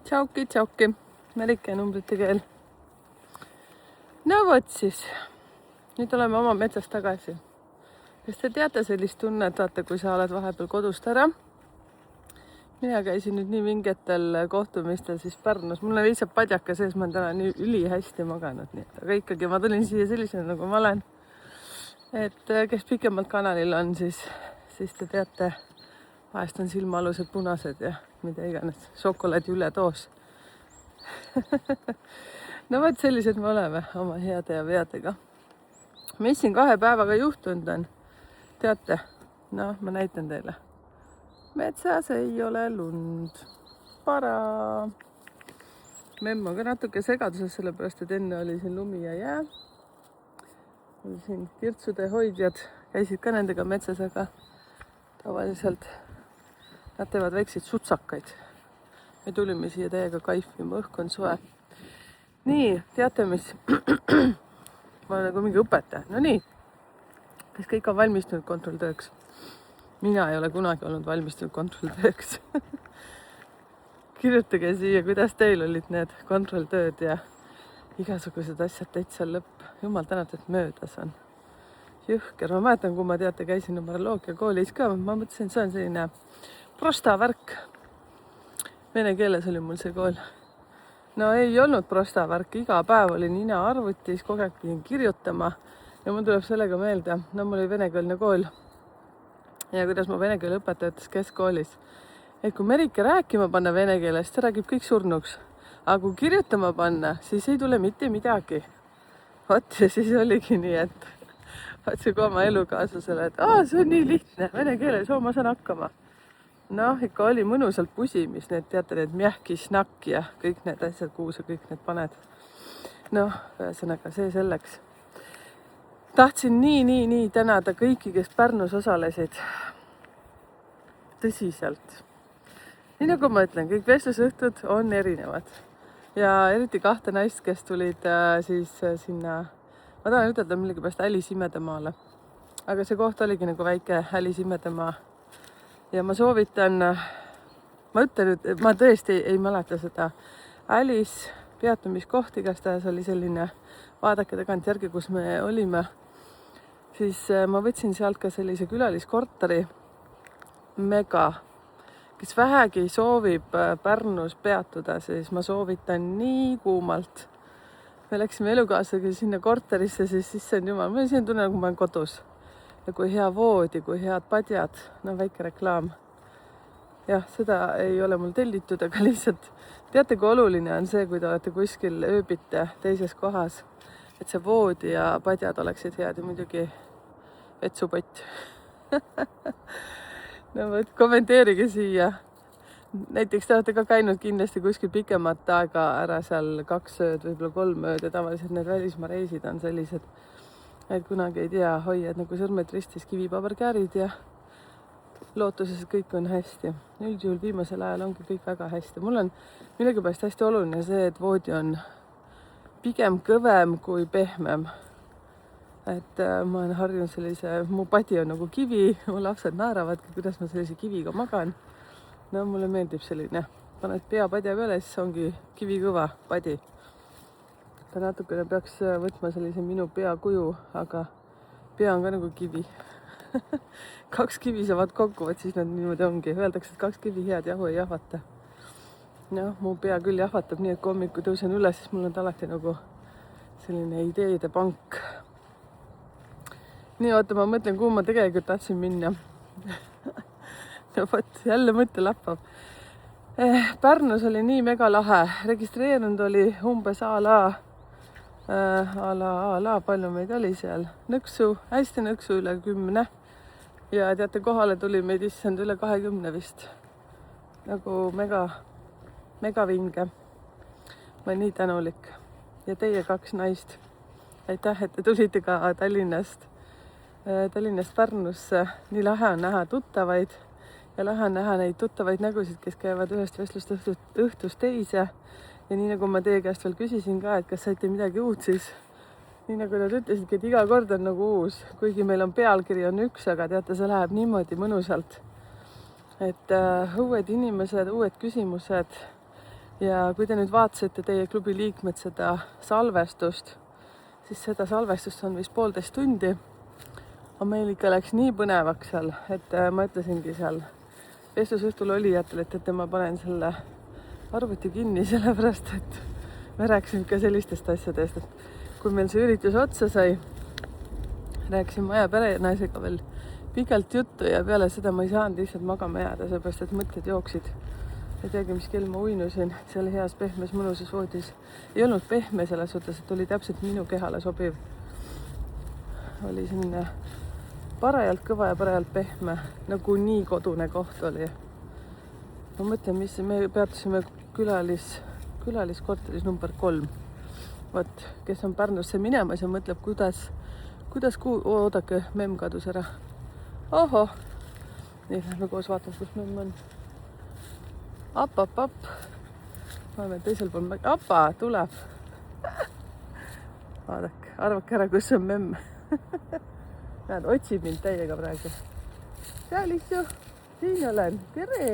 Tšauki, tšauki, merike numbrite keel. No vot siis, nüüd oleme oma metsas tagasi. Kas te teate sellist tunnet, vaata, kui sa oled vahepeal kodust ära? Mina käisin nüüd nii vingetel kohtumistel siis Pärnus. Mul on lihtsalt padjaka sees, ma olen täna nii ülihästi maganud. Nii. Aga ikkagi ma tulin siia sellisena, nagu ma olen. Et kes pikemalt kanalil on, siis te teate, vahest on silmaalused punased ja mida iganes. Šokolaadi ületoos. No võt, sellised me oleme oma heade ja veadega. Mis siin 2 päevaga juhtunud on? Teate? No, ma näitan teile. Metsas ei ole lund. Para. Memm on ka natuke segaduses, sellepärast, et enne oli siin lumi ja jää. Oli siin kirtsude hoidjad. Käisid ka nendega metsas, aga tavaliselt nad teevad väikseid sutsakaid. Me tulime siia täiega kaifima, õhk on soe. Nii, teate mis? Ma olen nagu mingi õpetaja. No nii, kes kõik on valmistunud kontrolltööks? Mina ei ole kunagi olnud valmistunud kontrolltööks. Kirjutage siia, kuidas teil olid need kontrolltööd ja igasugused asjad täitsa lõpp. Jumal tänatud, et möödas on. Jõhker. Ma mäletan, kui ma käisin numeroloogia koolis ka, ma mõtlesin, see on selline prosta värk. Vene keeles oli mul see kool. No ei olnud prosta värk, iga päev oli nina arvutis, kogu aeg pidin kirjutama ja mul tuleb sellega meelde, no mul oli venekeelne kool ja kuidas ma vene keele õpetajates keskkoolis, et kui Merike rääkima panna vene keelest, see räägib kõik surnuks, aga kui kirjutama panna, siis ei tule mitte midagi. Vot ja siis oligi nii, et vaatsin ka oma elukaaslasele, et see on nii lihtne, vene keeles, ma saan hakkama. Noh, ikka oli mõnusalt pusimis, need teate, need mjähki snakk ja kõik need asjad, kuhu sa kõik need paned. Noh, ühesõnaga see selleks. Tahtsin nii tänada kõiki, kes Pärnus osalesid. Tõsiselt. Nii nagu ma ütlen, kõik vestlusõhtud on erinevad. Ja eriti 2 naist, kes tulid siis sinna, ma tahan ütelda millegi pärast Alice Imedemaale. Aga see koht oligi nagu väike Alice Imedemaa. Ja ma soovitan, ma ütlen nüüd, ma tõesti ei mäleta seda Alice peatumiskoht, igastahes oli selline, vaadake tagant järgi, kus me olime, siis ma võtsin sealt ka sellise külaliskorteri Mega, kes vähegi soovib Pärnus peatuda, siis ma soovitan nii kuumalt. Me läksime elukaaslasega sinna korterisse, siis see on jumal, ma siin tunnen, kui ma olen kodus. Ja kui hea voodi, kui head padjad, no väike reklaam. Jah, seda ei ole mul tellitud, aga lihtsalt teate, kui oluline on see, kui te olete kuskil ööbite teises kohas, et see voodi ja padjad oleksid head ja muidugi vetsupott. No võt, kommenteerige siia. Näiteks te olete ka käinud kindlasti kuskil pikemat aega ära seal 2 ööd, võib-olla 3 ööd ja tavaliselt need välismaa reisid on sellised, et kunagi ei tea, hoiad nagu sõrmed ristis kivipaberkäärid ja lootuses, et kõik on hästi. Üldjuhul viimasel ajal ongi kõik väga hästi. Mul on millegipärast hästi oluline see, et voodi on pigem kõvem kui pehmem. Et ma olen harjunud sellise, mu padi on nagu kivi, mu lapsed naeravadki, kuidas ma sellise kiviga magan. No mulle meeldib selline, paned pea padja peale, siis ongi kivikõva padi. Ta natukene peaks võtma sellise minu pea kuju, aga pea on ka nagu kivi. 2 kivi saavad kokku, et siis nad niimoodi ongi. Öeldakse, et 2 kivi head jahu ei jahvata. Noh, mu pea küll jahvatab nii, et kui hommikul tõusen üles, siis mul on alati nagu selline ideede pank. Nii, oota, ma mõtlen, kuhu ma tegelikult tahtsin minna. No võt, jälle mõtte lappab. Pärnus oli nii mega lahe. Registreerunud oli umbes ala, palju meid oli seal. Nõksu, hästi nõksu üle 10. Ja teate, kohale tuli meid issand üle 20 vist. Nagu mega vinge. Ma olen nii tänulik. Ja teie 2 naist. Aitäh, et te tulite ka Tallinnast Pärnusse. Nii lahe on näha tuttavaid. Ja lahe on näha neid tuttavaid nägusid, kes käivad ühest vestlust õhtust teise. Ja nii nagu ma teie käest veel küsisin ka, et kas saite midagi uut, siis nii nagu nad ütlesidki, et iga kord on nagu uus. Kuigi meil on pealkiri on 1, aga teate, see läheb niimoodi mõnusalt. Et uued inimesed, uued küsimused, ja kui te nüüd vaatasite teie klubi liikmed seda salvestust, siis seda salvestust on vist 1,5 tundi. aga meil ikka läks nii põnevaks seal, et ma ütlesingi seal vestlusõhtul olijatele, et ma panen selle arvuti kinni, sellepärast et me rääkisime ikka sellistest asjadest, et kui meil see üritus otsa sai, rääkisin Maja perenaisega veel pikalt juttu ja peale seda ma ei saanud lihtsalt magama jääda, sellepärast et mõtted jooksid. ei teagi, mis kell ma uinusin seal heas pehmes mõnusas voodis. ei olnud pehme selles suhtes, et oli täpselt minu kehale sobiv. oli selline parajalt kõva ja parajalt pehme, nagu nii kodune koht oli. ma mõtlen, mis me peatusime külaliskorteris number 3. vot, kes on Pärnusse minemas ja mõtleb, kuidas oodake, memm kadus ära. ohoh, nii lähme koos vaatame, kus memm on. App. ma olen teisel pool, apa, tuleb. vaadake, arvake ära, kus on memm. näed, otsib mind täiega praegu. seal istu, siin olen, tere.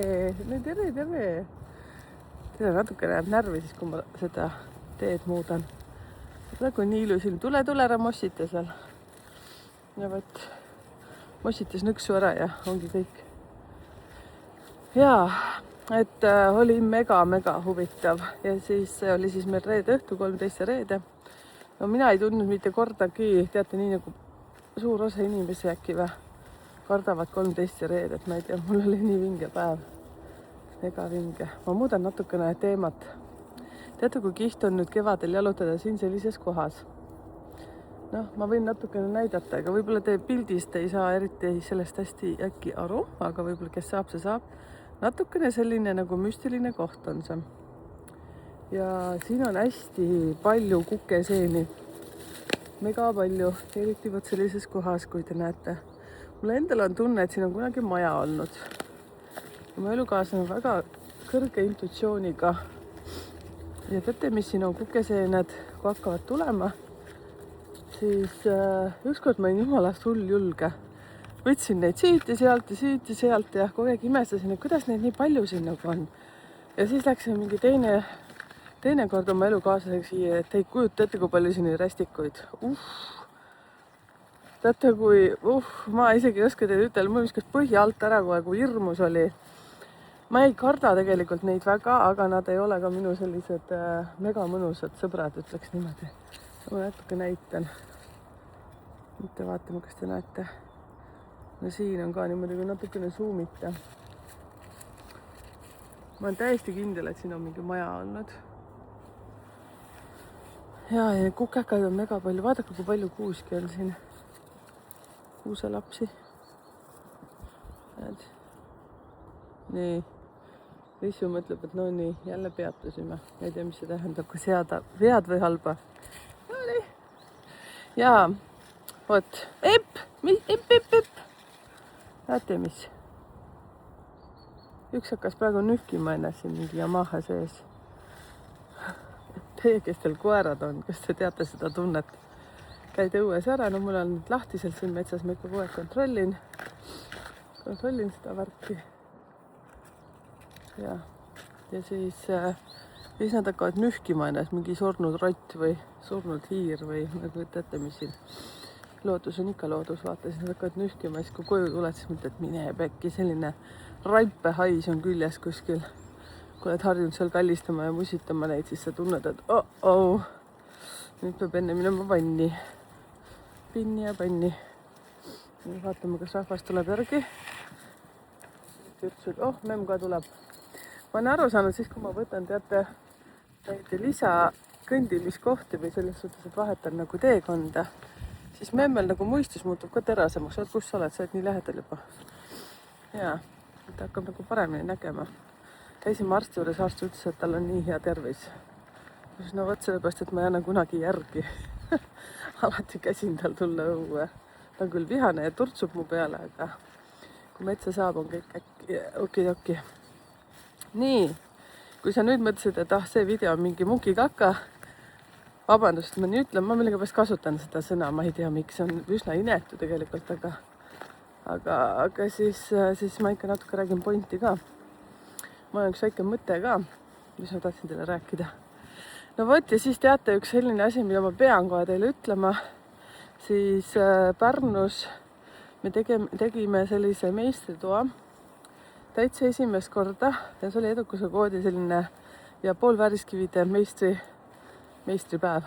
tere, natuke läheb närvi siis, kui ma seda teed muudan. praegu on nii ilus ilm, tule ära mossita seal. ja vot, mossitas nõksu ära ja ongi kõik. jaa, et oli mega huvitav ja siis oli siis meil reede õhtu, 13 reede. no mina ei tundnud mitte kordagi, teate, nii nagu suur osa inimesi äkki või kardavad 13 reedet, ma ei tea, mul oli nii vinge päev, mega vinge. ma muudan natukene teemat. teate, kui kiht on nüüd kevadel jalutada siin sellises kohas? noh, ma võin natukene näidata, aga võib-olla te pildist ei saa eriti sellest hästi äkki aru, aga võib-olla kes saab, see saab. natukene selline nagu müstiline koht on see. ja siin on hästi palju kukeseeni. mega palju, eriti vot sellises kohas, kui te näete. mul endal on tunne, et siin on kunagi maja olnud. mu elukaaslane on väga kõrge intuitsiooniga. ja teate, mis siin on kukeseened, kui hakkavad tulema, siis ükskord ma olin jumalast hull julge. võtsin neid siit ja sealt ja kogu aeg imestasin, et kuidas neid nii palju siin nagu on. ja siis läksin mingi teine kord oma elukaaslasega siia, et ei kujuta ette, kui palju siin oli rästikuid. Teate, ma isegi ei oska teile ütelda, mul viskas põhja alt ära kohe, kui hirmus oli. ma ei karda tegelikult neid väga, aga nad ei ole ka minu sellised mega mõnusad sõbrad, ütleks niimoodi. ma natuke näitan. mitte vaatame, kas te näete. no siin on ka niimoodi, kui natukene zoomita. ma olen täiesti kindel, et siin on mingi maja olnud. ja kukekaid on mega palju, vaadake, kui palju kuuski on siin. kuuselapsi. nii, Rissu mõtleb, et no nii, jälle peatusime. ei tea, mis see tähendab, kas head või halba. no nii. ja vot, epp. näete, mis? üks hakkas praegu nühkima ennast siin mingi Yamaha sees. Teie, kes teil koerad on, kas te teate seda tunnet? käid õues ära, no mul on nüüd lahtiselt siin metsas, ma ikka kogu aeg kontrollin seda värki. ja siis nad hakkavad nühkima ennast, mingi surnud rott või surnud hiir või nagu teate, mis siin. loodus on ikka loodus, vaata, siis nad hakkavad nühkima, siis kui koju tuled, siis mõtled, et mine pekki, selline raipehais on küljes kuskil. kui oled harjunud seal kallistama ja musitama neid, siis sa tunned, et nüüd peab enne minema panni ja panni. vaatame, kas rahvas tuleb järgi. ütlesid, memm ka tuleb. ma olen aru saanud siis, kui ma võtan, teate, neid lisakõndimiskohti või selles suhtes, et vahetan nagu teekonda, siis memmel nagu muistus muutub ka terasemaks. kus sa oled, sa oled nii lähedal juba. jaa, ta hakkab nagu paremini nägema. käisime arsti juures, arst ütles, et tal on nii hea tervis. no vot sellepärast, et ma ei anna kunagi järgi. alati käsin tal tulla õue. ta on küll vihane ja turtsub mu peale, aga kui metsa saab, on kõik äkki okidoki. nii, kui sa nüüd mõtlesid, et see video on mingi mukikaka, vabandust, ma nii ütlen, ma millegipärast kasutan seda sõna, ma ei tea, miks, see on üsna inetu tegelikult, aga siis ma ikka natuke räägin pointi ka. mul on üks väike mõte ka. mis ma tahtsin teile rääkida. No vot, ja siis teate üks selline asi, mida ma pean kohe teile ütlema, siis Pärnus me tegime sellise meistritoa täitsa esimest korda ja see oli edukuse koodi selline ja poolvääriskivide meistripäev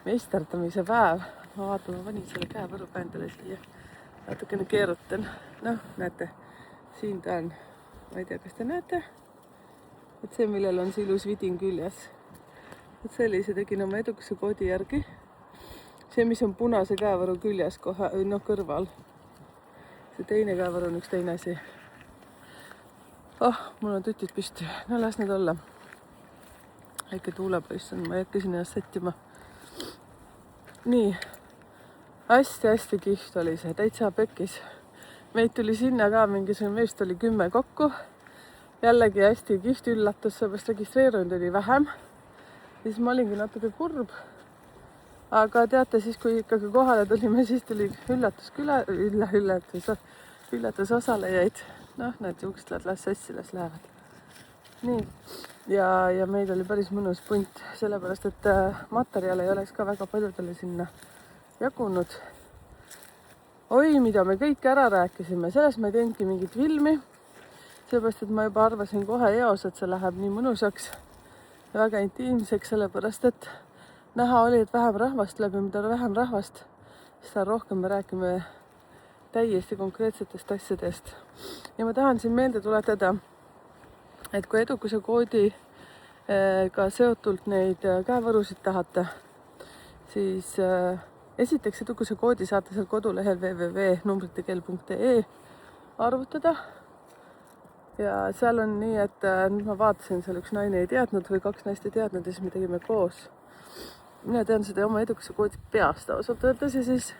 meisterdamise päev. Ma vaatan, ma panin selle käevõru ka endale siia. Natukene keerutan. Noh, näete, siin ta on. Ma ei tea, kas te näete? Et see, millel on see ilus vidin küljes. Et sellise tegin oma edukuse koodi järgi. See, mis on punase käevõru küljes kohe, noh, kõrval. See teine käevõru on üks teine asi. Mul on tütid püsti. No las need olla. Väike tuulepoiss on, ma ei hakka siin ennast sättima. Nii, hästi kihvt oli see, täitsa pekis. Meid tuli sinna ka mingisugune meest oli 10 kokku. Jällegi hästi kihvt üllatus, seepärast registreerunud oli vähem. Siis ma olingi natuke kurb. Aga teate, siis kui ikkagi kohale tulime, siis tuli üllatus osalejaid. Noh, need juuksed las sassi, las lähevad. Nii, ja meil oli päris mõnus punt, sellepärast, et materjale ei oleks ka väga paljudele sinna jagunud. Oi, mida me kõik ära rääkisime, sellest ma ei teinudki mingit filmi, sellepärast, et ma juba arvasin kohe eos, et see läheb nii mõnusaks ja väga intiimseks, sellepärast, et näha oli, et vähem rahvast tuleb ja mida vähem rahvast, seda rohkem me räägime täiesti konkreetsetest asjadest. Ja ma tahan siin meelde tuletada, et kui edukuse koodiga seotult neid käevõrusid tahate, siis esiteks edukuse koodi saate seal kodulehel www.numbritekeel.ee arvutada. Ja seal on nii, et nüüd ma vaatasin, seal üks naine ei teadnud või 2 naist ei teadnud ja siis me tegime koos. Mina tean seda oma edukuse koodi peast ausalt öeldes ja siis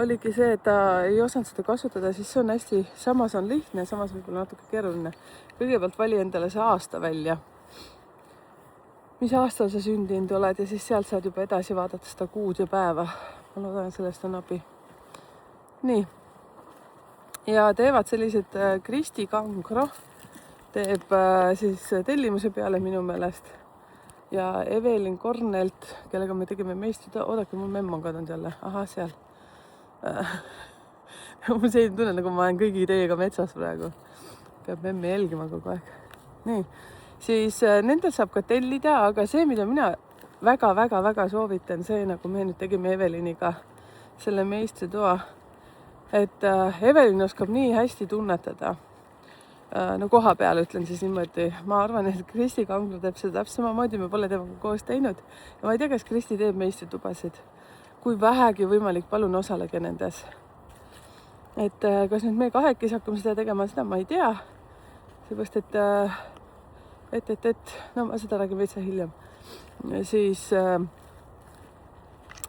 oligi see, et ta ei osanud seda kasutada, siis see on hästi, samas on lihtne, samas võib-olla natuke keeruline. Kõigepealt vali endale see aasta välja. Mis aastal sa sündinud oled ja siis sealt saad juba edasi vaadata seda kuud ja päeva. Ma loodan, sellest on abi. Nii. Ja teevad sellised Kristi Kangro teeb siis tellimuse peale minu meelest. Ja Evelin Kornelt, kellega me tegime meistritoa, oodake, mul memm on kadunud jälle. Aha, seal. Mul selline tunne, nagu ma olen kõigi teiega metsas praegu. Peab memmi jälgima kogu aeg. Nii, siis nendel saab ka tellida, aga see, mida mina väga soovitan, see nagu me nüüd tegime Eveliniga selle meistritoa, et Evelin oskab nii hästi tunnetada. No koha peal ütlen siis niimoodi. Ma arvan, et Kristi Kangro teeb seda täpselt samamoodi, me pole temaga koos teinud. Ja ma ei tea, kas Kristi teeb meistritubasid. Kui vähegi võimalik, palun osalege nendes. Et kas nüüd me kahekesi hakkame seda tegema, seda ma ei tea. Seepärast, et no ma seda räägin veitsa hiljem. Siis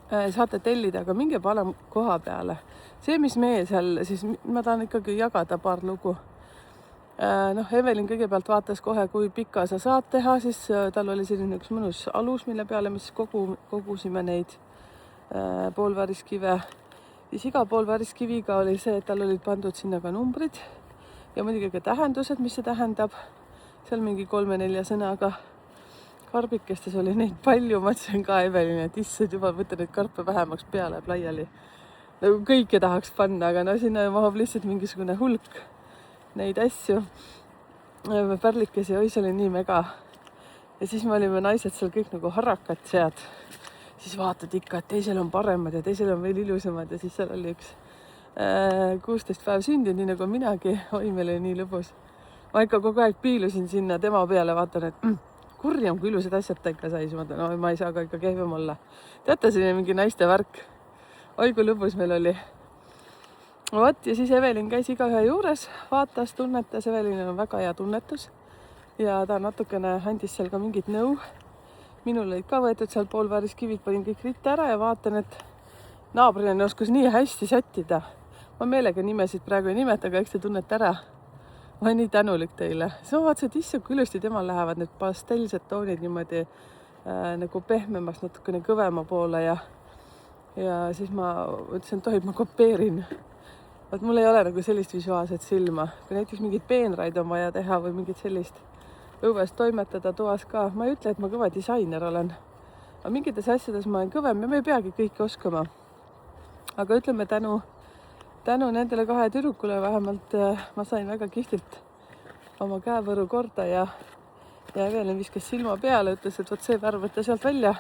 saate tellida, aga minge palun koha peale. See, mis meie seal, siis ma tahan ikkagi jagada paar lugu. Evelin kõigepealt vaatas kohe, kui pika sa saad teha, siis tal oli selline üks mõnus alus, mille peale me siis kogusime neid poolvääriskive. Siis iga poolvääriskiviga oli see, et tal olid pandud sinna ka numbrid ja muidugi ka tähendused, mis see tähendab. Seal mingi 3-4 sõnaga. Karbikestes oli neid palju, ma ütlesin ka Evelin, et issad juba võtta neid karpe vähemaks peale laiali. Kõike tahaks panna, aga sinna mahub lihtsalt mingisugune hulk neid asju. Pärlikesi, oi, see oli nii mega. Ja siis me olime naised seal kõik nagu harakat sead. Siis vaatad ikka, et teisel on paremad ja teisel on veel ilusamad ja siis seal oli üks 16 päev sündinud, nii nagu minagi. Oi, meil oli nii lõbus. Ma ikka kogu aeg piilusin sinna tema peale, vaatan, et kurjam, kui ilusad asjad ta ikka sai. Ma ei saa ka ikka kehvem olla. Teate, siin mingi naiste värk. Oi, kui lõbus meil oli. Vot, ja siis Evelin käis igaühe juures, vaatas, tunnetas. Evelinil on väga hea tunnetus ja ta natukene andis seal ka mingit nõu. Minul olid ka võetud seal poolvääriskivid, panin kõik ritte ära ja vaatan, et naabrile oskas nii hästi sättida. Ma meelega nimesid praegu ei nimeta, aga eks te tunnete ära. Ma olen nii tänulik teile. Siis ma vaatasin, et issand, kui ilusti temal lähevad need pastellsed toonid niimoodi nagu pehmemaks, natukene kõvema poole ja siis ma ütlesin, et tohib, ma kopeerin. Mul ei ole nagu sellist visuaalset silma. Kui näiteks mingid peenraid on vaja teha või mingit sellist, õues toimetada toas ka. Ma ei ütle, et ma kõva disainer olen, aga mingites asjades ma olen kõvem ja me ei peagi kõike oskama. Aga ütleme tänu nendele 2 tüdrukule vähemalt ma sain väga kihvtilt oma käevõru korda ja Evelin viskas silma peale, ütles, et vot see värv võtta sealt välja,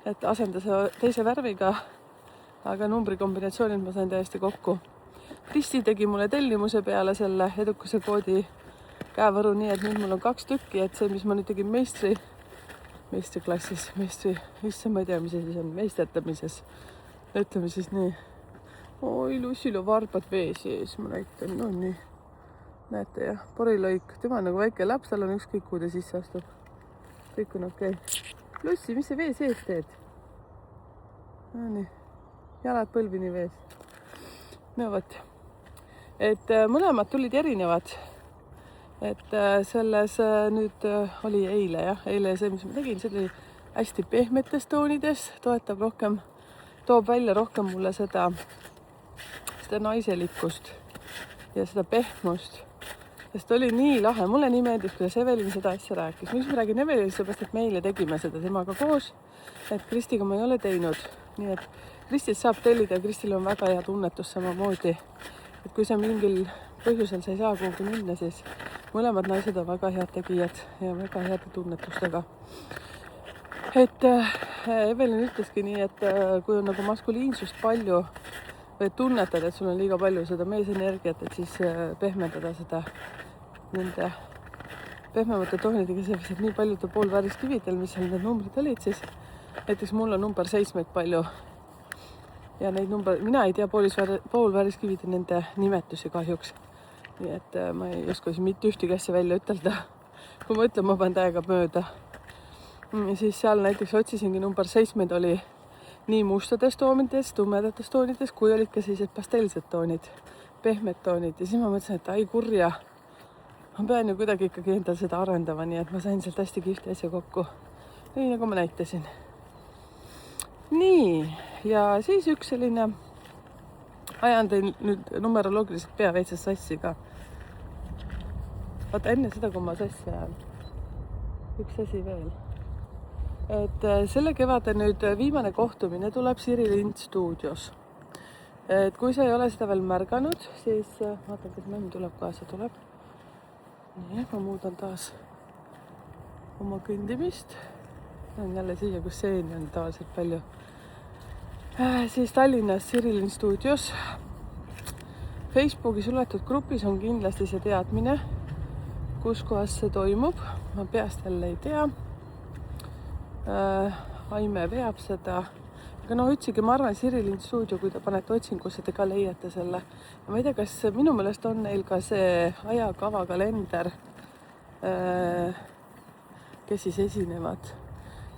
et asenda see teise värviga, aga numbrikombinatsioonid ma sain täiesti kokku. Kristi tegi mulle tellimuse peale selle edukuse koodi käevõru, nii et nüüd mul on 2 tükki, et see, mis ma nüüd tegin meistriklassis, issand, ma ei tea, mis see siis on, meistertamises, ütleme siis nii. Oi, Lussil on varbad vee sees, ma näitan, no nii. Näete jah, porilõik, tema on nagu väike laps, tal on ükskõik, kuhu ta sisse astub. Kõik on okei. Lussi, mis see vee sees teed? No nii, jalad põlvini vees. No vot, et mõlemad tulid erinevad. Et selles nüüd oli eile jah, eile see, mis ma tegin, see oli hästi pehmetes toonides, toob välja rohkem mulle seda naiselikkust ja seda pehmust. Sest oli nii lahe, mulle nii meeldis, kuidas Evelin seda asja rääkis. Miks ma räägin Evelin, seepärast, et meile tegime seda temaga koos, et Kristiga ma ei ole teinud. Nii et Kristist saab tellida ja Kristil on väga hea tunnetus samamoodi. Et kui sa mingil põhjusel sa ei saa kuhugi minna, siis mõlemad naised on väga head tegijad ja väga heade tunnetustega. Et Evelin ütleski nii, et kui on nagu maskuliinsust palju või tunnetad, et sul on liiga palju seda meesenergiat, et siis pehmendada seda nende pehmemate toonidega, sellepärast, et nii paljude poolvääriskividel, mis seal need numbrid olid, siis näiteks mul on number 7 palju ja neid mina ei tea poolvääriskivide nende nimetusi kahjuks. Nii et ma ei oska mitte ühtegi asja välja ütelda. Kui ma ütlen, ma panen täiega mööda. Siis seal näiteks otsisingi number 7 oli nii mustades toonides, tumedates toonides, kui olid ka sellised pastelsed toonid, pehmed toonid. Ja siis ma mõtlesin, et ai kurja, ma pean ju kuidagi ikkagi endal seda arendama, nii et ma sain sealt hästi kihvti asja kokku. Nii nagu ma näitasin. Nii, ja siis üks selline, ajan teil nüüd numeroloogiliselt pea veitses sassi ka. Vaata enne seda, kui ma sassi ajan. Üks asi veel. Et selle kevade nüüd viimane kohtumine tuleb Siri Lind stuudios. Et kui sa ei ole seda veel märganud, siis vaatan, kas mämm tuleb kaasa, tuleb. Nii, ma muudan taas oma kõndimist. On jälle siia, kus seeni on tavaliselt palju. Siis Tallinnas Siri Lind stuudios. Facebooki suletud grupis on kindlasti see teadmine, kus kohas see toimub. Ma peast jälle ei tea. Aime veab seda. Aga no otsige, ma arvan, Siri Lind stuudio, kui te panete otsingusse, te ka leiate selle. Ja ma ei tea, kas minu meelest on neil ka see ajakava kalender, kes siis esinevad.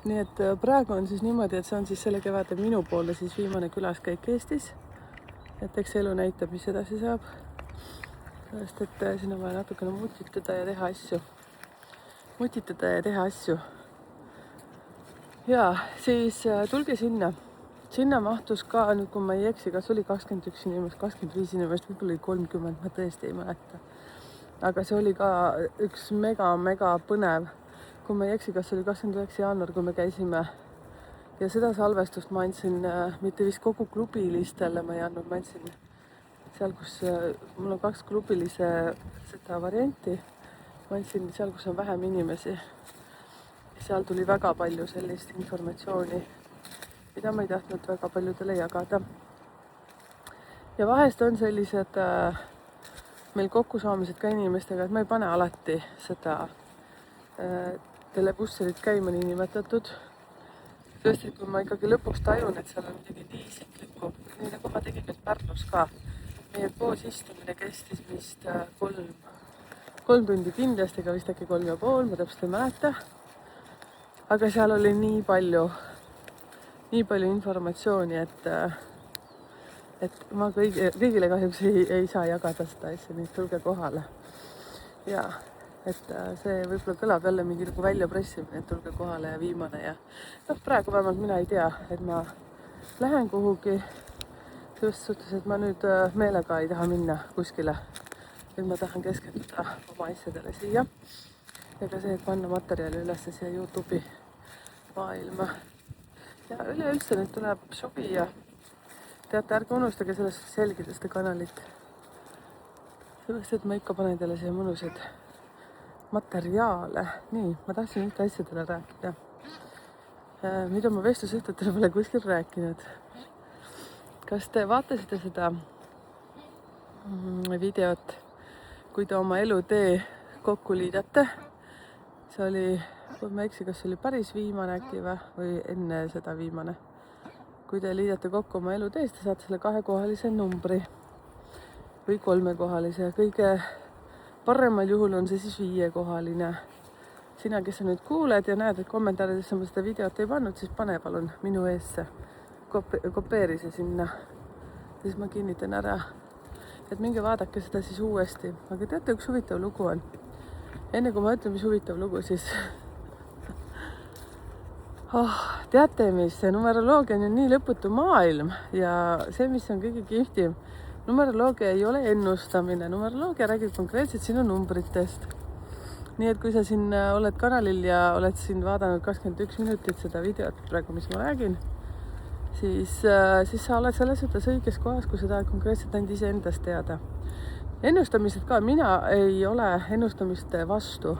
Nii et praegu on siis niimoodi, et see on siis selle kevade minu poole siis viimane külaskäik Eestis. Et eks elu näitab, mis edasi saab. Sest, et siin on vaja natukene mutitada ja teha asju. Ja siis tulge sinna. Sinna mahtus ka, nüüd kui ma ei eksi, kas oli 21 inimest, 25 inimest, võib-olla oli 30, ma tõesti ei mäleta. Aga see oli ka üks mega põnev. Kui ma ei eksi, kas oli 29 jaanuar, kui me käisime. Ja seda salvestust ma andsin, mitte vist kogu klubilistele, ma ei andnud, ma andsin seal, kus mul on 2 klubilise seda varianti. Ma andsin seal, kus on vähem inimesi. Seal tuli väga palju sellist informatsiooni, mida ma ei tahtnud väga paljudele jagada. Ja vahest on sellised meil kokkusaamised ka inimestega, et ma ei pane alati seda telebusserit käima niinimetatud. Sest, et kui ma ikkagi lõpuks tajun, et seal on midagi nii isiklikku, nii nagu ma tegin nüüd Pärnus ka. Meie koos istumine kestis vist 3 tundi kindlasti, aga vist äkki 3,5, ma täpselt ei mäleta. Aga seal oli nii palju informatsiooni, et ma kõigile kahjuks ei saa jagada seda asja, nii tulge kohale. Ja, et see võib-olla kõlab jälle mingi nagu väljapressimine, et tulge kohale ja viimane. Ja praegu vähemalt mina ei tea, et ma lähen kuhugi. Just suhtes, et ma nüüd meelega ei taha minna kuskile. Nüüd ma tahan keskenduda oma asjadele siia. ja ka see, et panna materjali üles siia Youtube'i maailma. Ja üleüldse nüüd tuleb suvi ja teate, ärge unustage sellest jälgida seda kanalit. Sellest, et ma ikka panen teile siia mõnusaid materiaale. Nii, ma tahtsin ühte asja teile rääkida, mida ma vestlusõhtutele pole kuskil rääkinud. Kas te vaatasite seda videot, kui te oma elutee kokku liidate? See oli, kui ma eksi, kas see oli päris viimane äkki või enne seda viimane. Kui te liidate kokku oma eluteest, te saate selle 2-kohalise numbri või 3-kohalise. Kõige paremal juhul on see siis 5-kohaline. Sina, kes sa nüüd kuuled ja näed, et kommentaaridesse ma seda videot ei pannud, siis pane palun minu eesse. Kopeeri see sinna. Siis ma kinnitan ära, et minge vaadake seda siis uuesti. Aga teate, üks huvitav lugu on. Enne kui ma ütlen, mis huvitav lugu, siis teate, mis see numeroloogia on ju nii lõputu maailm ja see, mis on kõige kihvtim, numeroloogia ei ole ennustamine, numeroloogia räägib konkreetselt sinu numbritest. Nii et kui sa siin oled kanalil ja oled siin vaadanud 21 minutit seda videot praegu, mis ma räägin, siis sa oled selles suhtes õiges kohas, kui seda konkreetselt ainult ise endast teada. Ennustamised ka, mina ei ole ennustamiste vastu.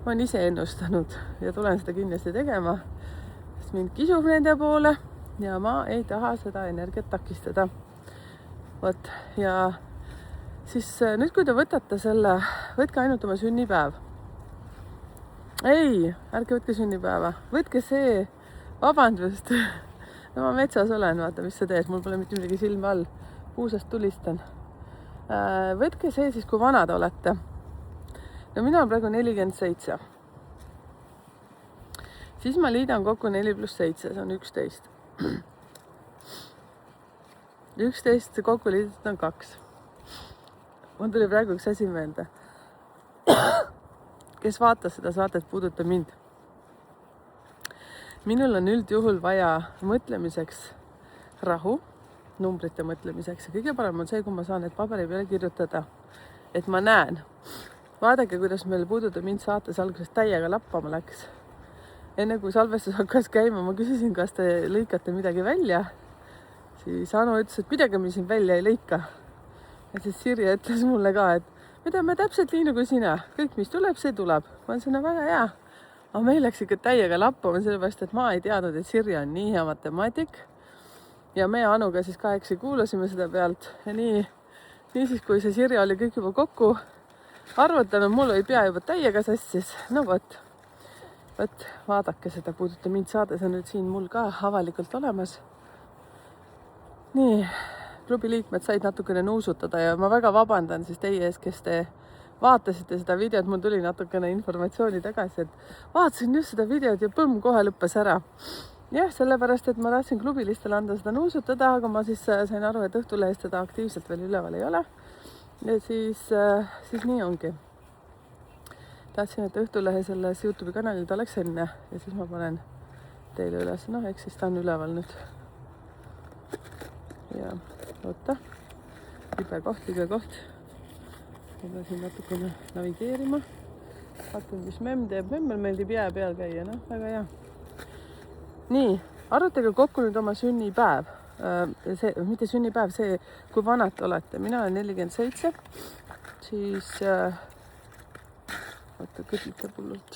Ma olen ise ennustanud ja tulen seda kindlasti tegema, sest mind kisub nende poole ja ma ei taha seda energiat takistada. Vot, ja siis nüüd, kui te võtate selle, võtke ainult oma sünnipäev. Ei, ärge võtke sünnipäeva. Võtke see, vabandust. No ma metsas olen, vaata, mis sa teed. Mul pole mitte midagi silma all. Puusast tulistan. Võtke see siis, kui vanad olete. No mina olen praegu 47. Siis ma liidan kokku 4 + 7, see on 11. 11 kokku liidetud on 2. Mul tuli praegu üks asi meelde. Kes vaatas seda saadet, puuduta mind. Minul on üldjuhul vaja mõtlemiseks rahu, numbrite mõtlemiseks. Ja kõige parem on see, kui ma saan need paberi peale kirjutada, et ma näen. Vaadake, kuidas meil puuduta mind saates alguses täiega lappama läks. Enne kui salvestus hakkas käima, ma küsisin, kas te lõikate midagi välja. Siis Anu ütles, et midagi me siin välja ei lõika. Ja siis Sirje ütles mulle ka, et me teeme täpselt nii nagu sina. Kõik, mis tuleb, see tuleb. Ma olen sinna väga hea. Aga meil läks ikka täiega lappama, sellepärast, et ma ei teadnud, et Sirje on nii hea matemaatik. Ja me Anuga siis kahekesi kuulasime seda pealt. Ja nii siis, kui see Sirje oli kõik juba kokku arvutanud, mul oli pea juba täiega sassis. No vot, vaadake seda, puuduta mind saade, see on nüüd siin mul ka avalikult olemas. Nii, klubi liikmed said natukene nuusutada ja ma väga vabandan siis teie ees, kes te vaatasite seda videot. Mul tuli natukene informatsiooni tagasi, et vaatasin just seda videot ja põmm, kohe lõppes ära. Jah, sellepärast, et ma tahtsin klubilistele anda seda nuusutada, aga ma siis sain aru, et Õhtulehest seda aktiivselt veel üleval ei ole. Ja siis nii ongi. Tahtsin, et Õhtulehe selles YouTube'i kanalil ta oleks enne ja siis ma panen teile üles. Noh, eks siis ta on üleval nüüd. Ja oota, libe koht. Ma pean siin natukene navigeerima. Vaatan, mis memm teeb. Memmel meeldib jää peal käia, noh, väga hea. Nii, arvutage kokku nüüd oma sünnipäev. Mitte sünnipäev, see, kui vanad olete. Mina olen 47, siis vaata, kõdite pullult.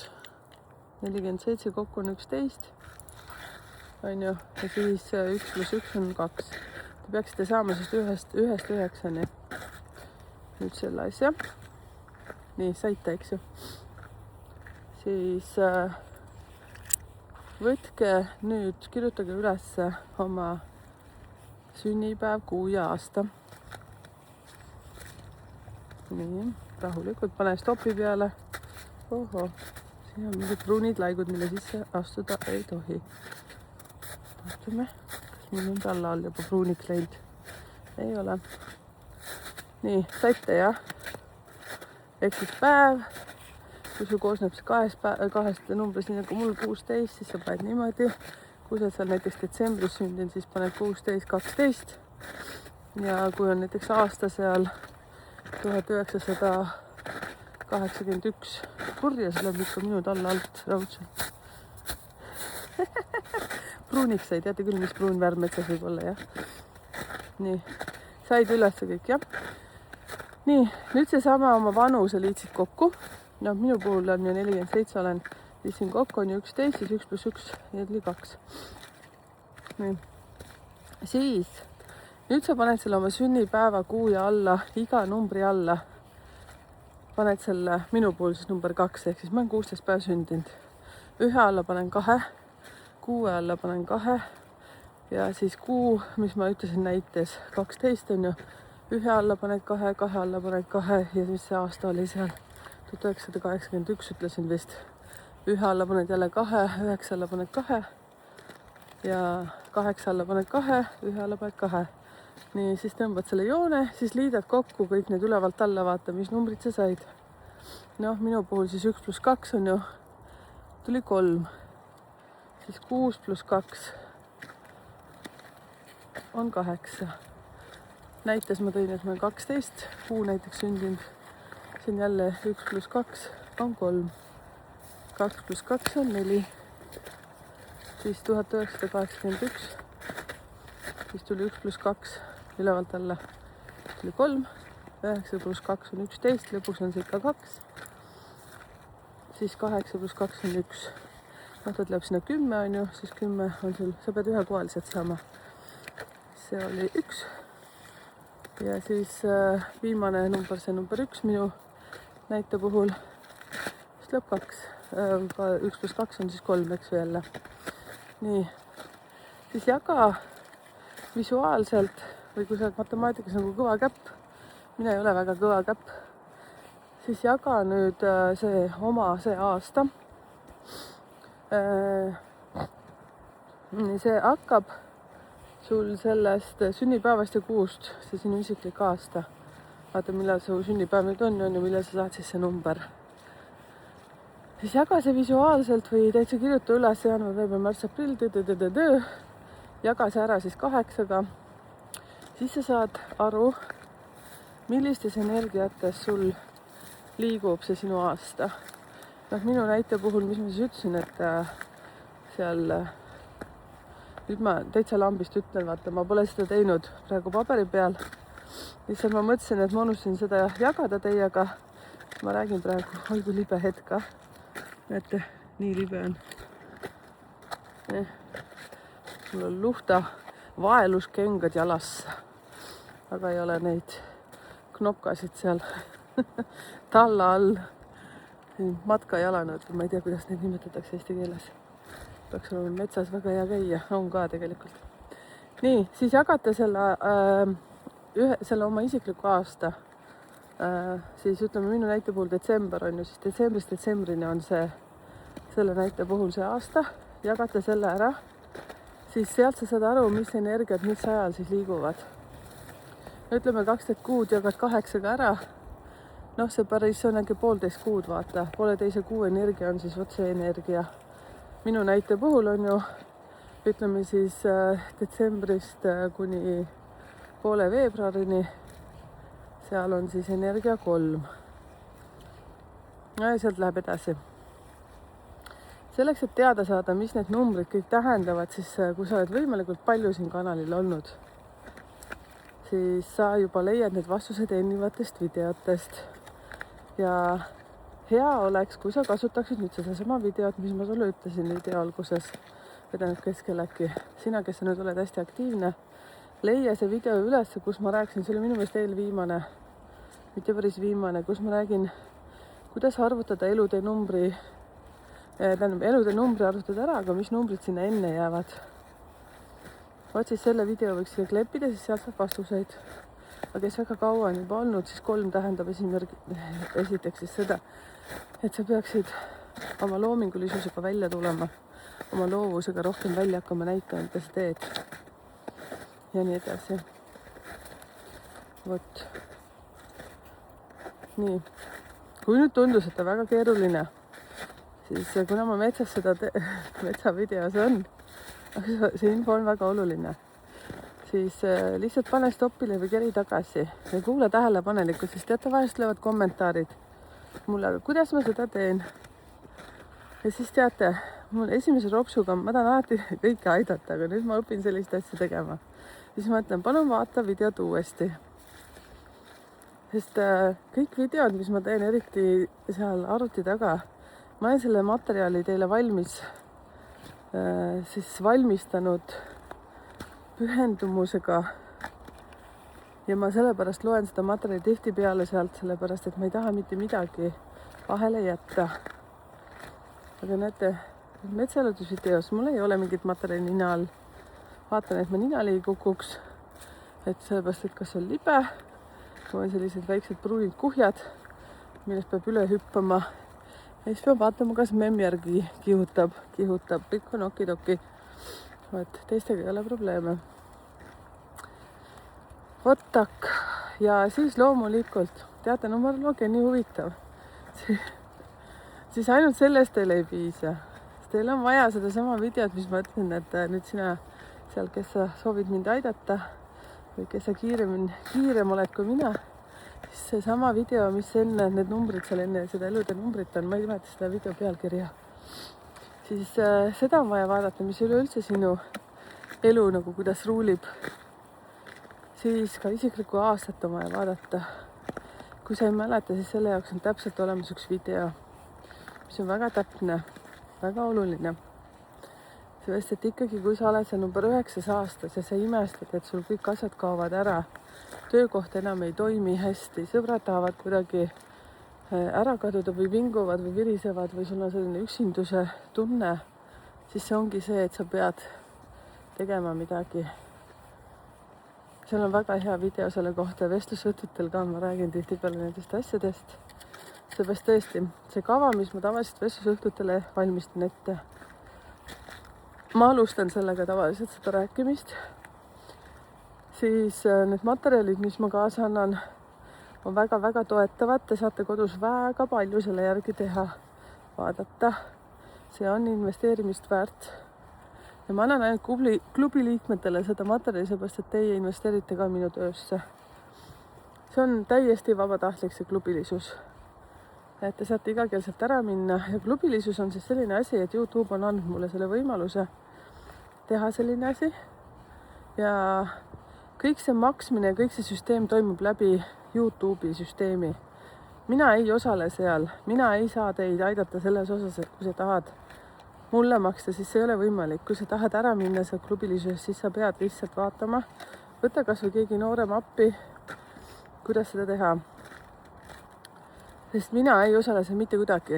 47 kokku on 11, on ju, ja siis 1 + 1 on 2. Te peaksite saama siis ühest 9-ni. Nüüd selle asja. Nii, saite, eks ju. Siis võtke nüüd, kirjutage üles oma sünnipäev, kuu ja aasta. Nii, rahulikult, pane stopi peale. Oho, siin on mingid pruunid laigud, mille sisse astuda ei tohi. Vaatame, kas mul on talla all juba pruuniks läinud. Ei ole. Nii, saite, jah? Ehk siis päev. Kui sul koosneb see kahest numbrist, nii nagu mul 16, siis sa paned niimoodi. Kui sa seal näiteks detsembris sündin, siis paned 16, 12. Ja kui on näiteks aasta seal 1981, purje, see läheb ikka minu talla alt raudselt. Pruuniks sai, teate küll, mis pruun värv metsas võib olla, jah. Nii, said ülesse kõik, jah. Nii, nüüd seesama oma vanuse liitsid kokku. No minu puhul on ju 47 olen, liitsin kokku on ju 11, siis 1 + 1 ja tuli 2. Nii, siis nüüd sa paned selle oma sünnipäeva, kuu ja alla, iga numbri alla. Paned selle, minu puhul siis number 2, ehk siis ma olen 16 päev sündinud. Ühe alla panen 2, 6 alla panen 2 ja siis kuu, mis ma ütlesin näites, 12 on ju, ühe alla paned 2, 2 alla paned 2 ja mis see aasta oli seal, 1981 ütlesin vist. Ühe alla paned jälle 2, 9 alla paned 2 ja 8 alla paned 2, ühe alla paned 2. Nii, siis tõmbad selle joone, siis liidad kokku kõik need ülevalt alla, vaata, mis numbrid sa said. Noh, minu puhul siis 1 + 2 on ju, tuli 3. Siis 6 + 2 on 8. Näites ma tõin, et ma olen 12, kuu näiteks sündinud. Siin jälle 1 + 2 on 3. 2 + 2 on 4. Siis 1981. Siis tuli 1 + 2 ülevalt alla. Tuli 3. 9 + 2 on 11, lõpuks on see ikka 2. Siis 8 + 2 on 1. noh, ta läheb sinna 10 on ju, siis 10 on sul, sa pead ühekohaliselt saama. See oli 1. Ja siis viimane number, see number 1 minu näite puhul, siis läheb 2. 1 + 2 on siis 3, eks ju jälle. Nii, siis jaga visuaalselt või kui sa oled matemaatikas nagu kõva käpp, mina ei ole väga kõva käpp, siis jaga nüüd see aasta. See hakkab sul sellest sünnipäevast ja kuust, see sinu isiklik aasta. Vaata, millal su sünnipäev nüüd on ja millal sa saad siis see number. Siis jaga see visuaalselt või täitsa kirjuta üles jaanuar, veebruar, märts, aprill, jaga see ära siis 8-ga. Siis sa saad aru, millistes energiates sul liigub see sinu aasta. Noh, minu näite puhul, mis ma siis ütlesin, et seal, nüüd ma täitsa lambist ütlen, vaata, ma pole seda teinud praegu paberi peal. Lihtsalt ma mõtlesin, et ma unustasin seda jagada teiega. Ma räägin praegu, oi kui libe hetk ka. Näete, nii libe on. Mul on luhta vaeluskengad jalas, aga ei ole neid knopkasid seal talla all. Matkajalanõud, ma ei tea, kuidas neid nimetatakse eesti keeles. Peaks olema metsas väga hea käia, on ka tegelikult. Nii, siis jagate selle oma isikliku aasta. Siis ütleme minu näite puhul detsember on ju, siis detsembrist detsembrini on selle näite puhul see aasta. Jagate selle ära, siis sealt sa saad aru, mis energiat, mis ajal siis liiguvad. Ütleme 12 kuud jagad 8-ga ära. Noh, see päris on äkki 1,5 kuud, vaata. 1,5 kuu energia on siis vot see energia. Minu näite puhul on ju, ütleme siis detsembrist kuni poole veebruarini. Seal on siis energia 3. Ja sealt läheb edasi. Selleks, et teada saada, mis need numbrid kõik tähendavad, siis kui sa oled võimalikult palju siin kanalil olnud, siis sa juba leiad need vastused eelnevatest videotest. Ja hea oleks, kui sa kasutaksid nüüd sedasama videot, mis ma sulle ütlesin video alguses, vedanud keskel äkki. Sina, kes sa nüüd oled hästi aktiivne, leia see video üles, kus ma rääkisin, see oli minu meelest eelviimane, mitte päris viimane, kus ma räägin, kuidas arvutada elude numbri arvutada ära, aga mis numbrid sinna enne jäävad. Vaat siis selle video võiks siia kleppida, siis sealt saab vastuseid. Aga kes väga kaua on juba olnud, siis 3 tähendab esiteks siis seda, et sa peaksid oma loomingulisusega välja tulema, oma loovusega rohkem välja hakkama näitama, mida sa teed. Ja nii edasi. Vot. Nii. Kui nüüd tundus, et ta väga keeruline, siis kuna ma metsas seda metsavideos on, see info on väga oluline, siis lihtsalt pane stopile või keri tagasi ja kuule tähelepanelikult, sest teate, vahest löövad kommentaarid. mulle, aga kuidas ma seda teen. Ja siis teate, mul esimese ropsuga, ma tahan alati kõike aidata, aga nüüd ma õpin sellist asja tegema. Siis ma ütlen, palun vaata videot uuesti. Sest kõik videod, mis ma teen, eriti seal arvuti taga, ma olen selle materjali teile siis valmistanud pühendumusega. Ja ma sellepärast loen seda materjali tihtipeale sealt, sellepärast, et ma ei taha mitte midagi vahele jätta. Aga näete, metsaelutusvideos mul ei ole mingit materjali nina all. Vaatan, et ma ninali ei kukuks. Et sellepärast, et kas on libe, kui on sellised väiksed pruunid kuhjad, millest peab üle hüppama. Ja siis peab vaatama, kas memm järgi kihutab, kõik on okidoki. Teistega ei ole probleeme. Võttak. Ja siis loomulikult, teate, numeroloogia on nii huvitav. Siis ainult sellest teil ei piisa. Teil on vaja seda sama videot, mis ma ütlen, et nüüd sina seal, kes sa soovid mind aidata või kes sa kiirem oled kui mina, siis see sama video, mis enne need numbrid seal enne seda elude numbrit on, ma ei mäleta seda video pealkirja, siis seda on vaja vaadata, mis üleüldse sinu elu nagu kuidas ruulib. Siis ka isiklikku aastat on vaja vaadata. Kui sa ei mäleta, siis selle jaoks on täpselt olemas üks video, mis on väga täpne, väga oluline. Sest, et ikkagi, kui sa oled see number 9 aastas ja sa imestad, et sul kõik asjad kaovad ära, töökoht enam ei toimi hästi, sõbrad tahavad kuidagi ära kaduda või vinguvad või virisevad või sul on selline üksinduse tunne, siis see ongi see, et sa pead tegema midagi. Seal on väga hea video selle kohta ja vestlusvõtutel ka ma räägin tihtipeale nendest asjadest. Seepärast tõesti, see kava, mis ma tavaliselt vestlusõhtutele valmistan ette, ma alustan sellega tavaliselt seda rääkimist, siis need materjalid, mis ma kaasa annan, on väga-väga toetavad. Te saate kodus väga palju selle järgi teha, vaadata. See on investeerimist väärt. Ja ma annan ainult klubi liikmetele seda materjali, seepärast, et teie investeerite ka minu töösse. See on täiesti vabatahtlik, see klubilisus. Et te saate igakeelselt ära minna ja klubilisus on siis selline asi, et YouTube on andnud mulle selle võimaluse teha selline asi ja kõik see maksmine ja kõik see süsteem toimub läbi YouTube'i süsteemi. Mina ei osale seal, mina ei saa teid aidata selles osas, et kui sa tahad mulle maksta, siis see ei ole võimalik. Kui sa tahad ära minna seal klubilisusest, siis sa pead lihtsalt vaatama, võta kas või keegi noorem appi, kuidas seda teha. Sest mina ei osale seal mitte kuidagi.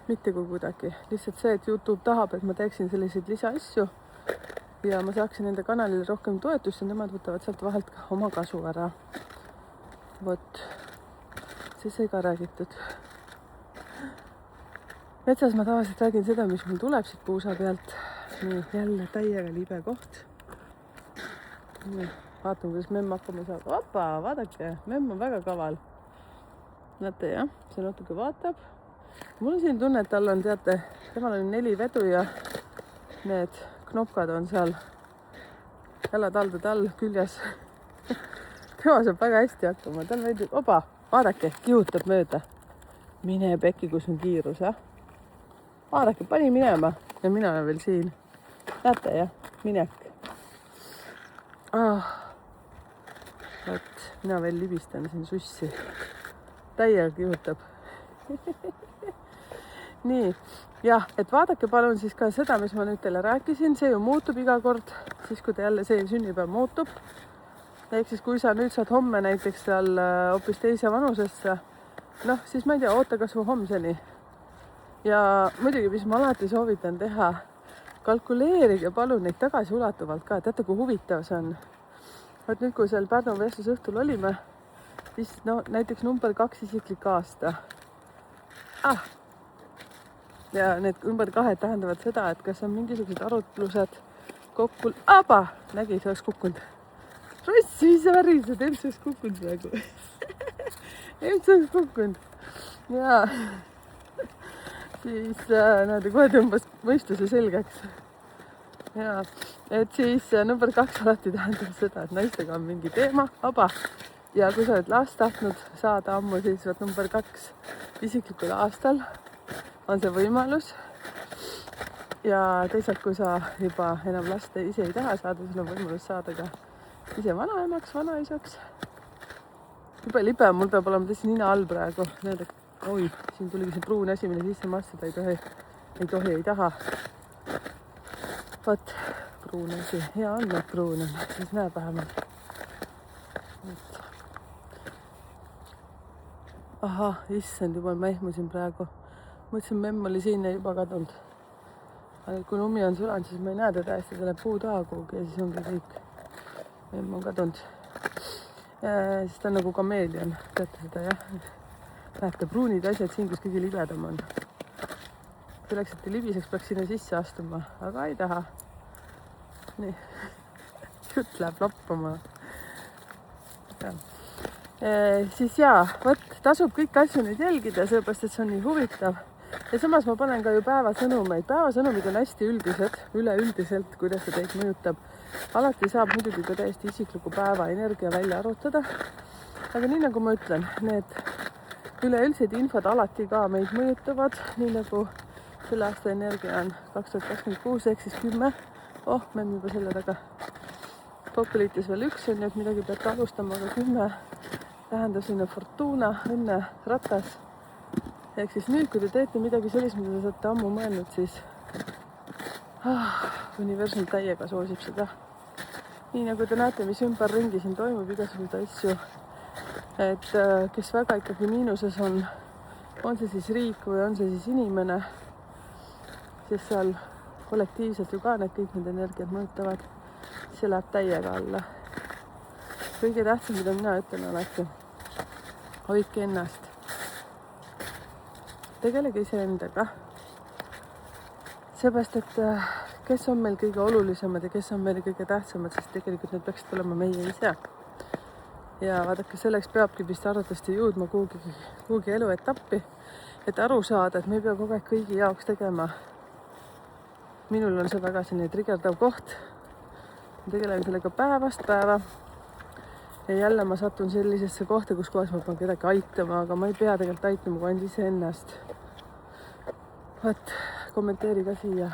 Mitte kui kuidagi. Lihtsalt see, et YouTube tahab, et ma teeksin selliseid lisaasju ja ma saaksin nende kanalile rohkem toetust ja nemad võtavad sealt vahelt ka oma kasu ära. Vot, siis sai ka räägitud. Metsas ma tavaliselt räägin seda, mis mul tuleb siit puusa pealt. Nii, jälle täiega libe koht. Nii, vaatame, kuidas memm hakkama saab. Opa, vaadake, memm on väga kaval. Näete, jah, see natuke vaatab. Mul on siin tunne, et tal on, teate, temal on 4 vedu ja need knopkad on seal jalataldade all küljes. Tema saab väga hästi hakkama. Tal meeldib, opa, vaadake, kihutab mööda. Mine pekki, kus on kiirus, jah. Vaadake, pani minema ja mina olen veel siin. Näete, jah, minek. Võt, mina veel libistan siin sussi. Täiega kihutab. Nii, jah, et vaadake palun siis ka seda, mis ma nüüd teile rääkisin. See ju muutub iga kord, siis kui te jälle see sünnipäev muutub. Ehk siis kui sa nüüd saad homme näiteks seal hoopis teise vanusesse, noh, siis ma ei tea, oota kas või homseni. Ja muidugi, mis ma alati soovitan teha, kalkuleerige palun neid tagasi ulatuvalt ka. Teate, kui huvitav see on. Vaat nüüd, kui seal Pärnu vestlusõhtul olime, siis no, näiteks number 2 isiklik aasta. Ja need number 2 tähendavad seda, et kas on mingisugused arutlused kokku... Nägi, see oleks kukkunud. Ross, mis sa värised? Emps oleks kukkunud praegu. Emps oleks kukkunud. Ja siis kohe tõmbas mõistuse selgeks. Ja, et siis number 2 alati tähendab seda, et naistega on mingi teema. ja kui sa oled last tahtnud saada ammu, siis vot number 2 isiklikul aastal on see võimalus. Ja teisalt, kui sa juba enam last ise ei taha saada, sul on võimalus saada ka ise vanaemaks, vanaisaks. Jube libe, mul peab olema tõesti nina all praegu. Oi, siin tuligi see pruun asi, mille sisse ma astuda ei taha. Vot, pruun asi. Hea on, et pruun on, siis näeb vähemalt. Aha, issand, juba ma ehmusin praegu. Mõtlesin, memm oli siin ja juba kadunud. Aga kui lumi on sulanud, siis ma ei näe teda hästi, ta läheb puu taha kuhugi ja siis ongi kõik. Memm on kadunud. Siis ta on nagu kameelion, teate seda, jah? Näete, pruunid asjad siin, kus kõige libedam on. Selleks, et libiseks, peaks sinna sisse astuma, aga ei taha. Nii, jutt läheb lappama. Siis jaa, võt, tasub kõik asju nüüd jälgida, sellepärast, et see on nii huvitav. Ja samas ma panen ka ju päevasõnumeid. Päevasõnumid on hästi üldised, üleüldiselt, kuidas see teid mõjutab. Alati saab muidugi ka täiesti isikliku päeva energia välja arutada. Aga nii nagu ma ütlen, need üleüldised infod alati ka meid mõjutavad, nii nagu selle aasta energia on 2026 ehk siis 10. Oh, me on juba selle taga. Kokkuliites veel 1 on, et midagi peate alustama, aga 10 tähendab sinna fortuuna, õnne, ratas. Ehk siis nüüd, kui te teete midagi sellist, mida te saate ammu mõelnud, siis universum täiega soosib seda. Nii nagu te näete, mis ümberringi siin toimub, igasugused asju, et kes väga ikkagi miinuses on see siis riik või on see siis inimene, siis seal kollektiivselt ju ka kõik need energiat mõjutavad, see läheb täiega alla. Kõige tähtsam, mida mina ütlen alati, hoidke ennast. Tegelege iseendaga. Seepärast, et kes on meil kõige olulisemad ja kes on meil kõige tähtsamad, siis tegelikult need peaksid olema meie ise. Ja vaadake, selleks peabki vist arvatavasti jõudma kuhugi eluetappi, et aru saada, et me ei pea kogu aeg kõigi jaoks tegema. Minul on see väga selline trigerdav koht. Ma tegelen sellega päevast päeva. Ja jälle ma satun sellisesse kohta, kus kohas ma pean kedagi aitama, aga ma ei pea tegelikult aitama, kui ainult ise ennast. Võt, kommenteeri ka siia.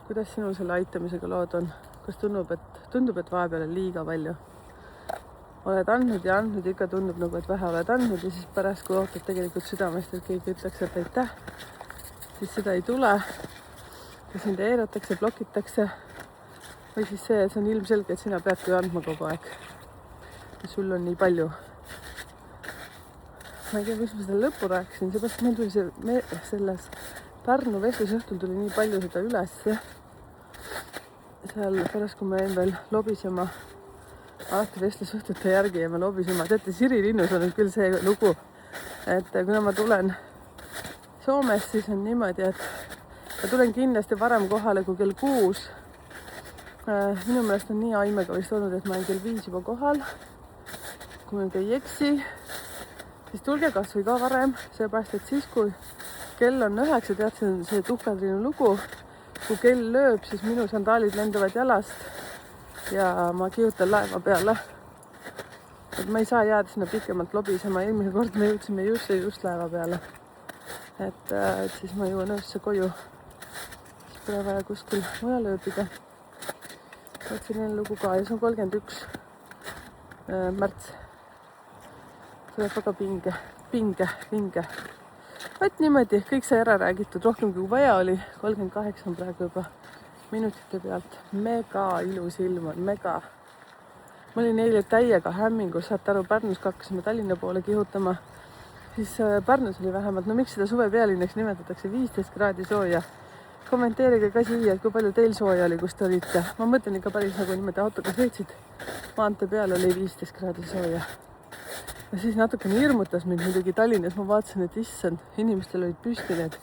Kuidas sinul selle aitamisega lood on? Kas tundub, et vahepeal on liiga palju? Oled andnud ja andnud, ikka tundub nagu, et vähe oled andnud ja siis pärast, kui ootad tegelikult südamest, et keegi ütleks, et aitäh, siis seda ei tule. Ja sind eiratakse, blokitakse. Või siis see, et see on ilmselge, et sina peadki andma kogu aeg. Ja sul on nii palju. Ma ei tea, kus ma seda lõppu rääkisin, seepärast meil tuli selles Pärnu vestlusõhtul tuli nii palju seda üles. Seal pärast, kui ma jäin veel lobisema, alati vestlusõhtute järgi ja ma lobisema. Teate, Siri Linnus on nüüd küll see lugu, et kuna ma tulen Soomest, siis on niimoodi, et ma tulen kindlasti varem kohale kui kell 6. Minu meelest on nii Aimega vist olnud, et ma olen kell 5 juba kohal. Kui ma ei eksi, siis tulge kas või ka varem, seepärast, et siis, kui kell on 9, tead, see Tuhkatriinu lugu, kui kell lööb, siis minu sandaalid lendavad jalast ja ma kihutan laeva peale. Et ma ei saa jääda sinna pikemalt lobisema, eelmine kord me jõudsime just laeva peale. Et siis ma jõuan öösse koju, siis pole vaja kuskil mujal ööbida. Võtsin enne lugu ka ja see on 31. märts. See läheb väga pinge. Võt niimoodi, kõik sai ära räägitud, rohkem kui vaja oli. 38 on praegu juba minutite pealt. Mega ilus ilm on, mega. Ma olin eile täiega hämmingus, saate aru, Pärnus hakkasime Tallinna poole kihutama. Siis Pärnus oli vähemalt, no miks seda suve pealinnaks nimetatakse, 15 kraadi sooja. Kommenteerige ka siia, et kui palju teil sooja oli, kus te olite. Ma mõtlen ikka päris nagu niimoodi autoga sõitsid. Maantee peal oli 15 kraadi sooja. Ja siis natukene hirmutas mind muidugi Tallinnas. Ma vaatasin, et issand, inimestel olid püsti need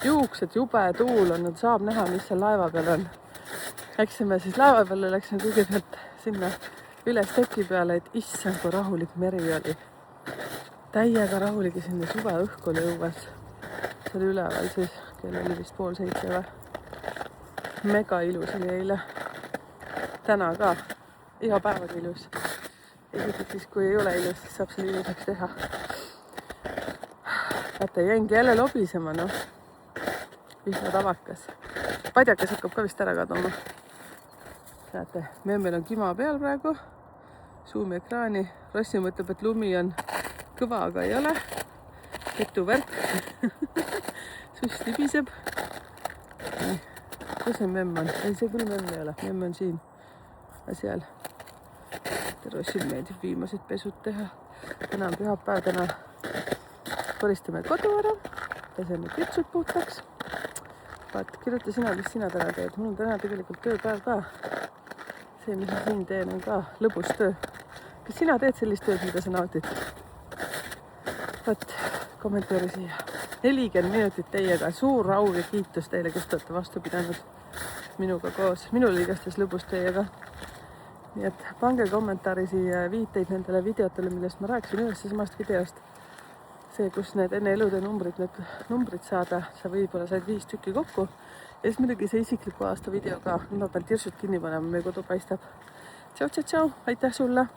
juuksed, jube tuul on, et saab näha, mis seal laeva peal on. Läksime siis laeva peale, läksime kõigepealt sinna üles teki peale, et issand, kui rahulik meri oli. Täiega rahulik ja sinna suve õhku oli õues. See oli üleval siis, kell oli vist 6:30 või. Mega ilus oli eile. Täna ka. Iga päev oli ilus. eriti siis, kui ei ole ilus, siis saab selle ilusaks teha. vaata, jäingi jälle lobisema, noh. Üsna tavakas. Padjakas hakkab ka vist ära kaduma. näete, memmel on kima peal praegu. Zoom ekraani. Rossi mõtleb, et lumi on kõva, aga ei ole. Petuvärk. Suss libiseb. Kus see memm on? Ei, see küll memm ei ole. Memm on siin. Seal. Rossil meeldib viimased pesud teha. Täna on pühapäev, täna koristame kodu ära. Peseme pitsud puhtaks. Vaat, kirjuta sina, mis sina täna teed. Mul on täna tegelikult tööpäev ka. See, mis ma siin teen, on ka lõbus töö. Kas sina teed sellist tööd, mida sa naudid? Vaat, kommenteeri siia. 40 minutit teiega. Suur au ja kiitus teile, kes te olete vastu pidanud minuga koos. Minul oli igastahes lõbus teiega. Nii et pange kommentaari siia viiteid nendele videotele, millest ma rääkisin ühest samast videost. See, kus need enne elude numbrid saada, sa võib-olla said 5 tükki kokku. Ja siis muidugi see isikliku aasta video ka. Nüüd ma pean tirsud kinni panema, meie kodu paistab. Tšau, aitäh sulle!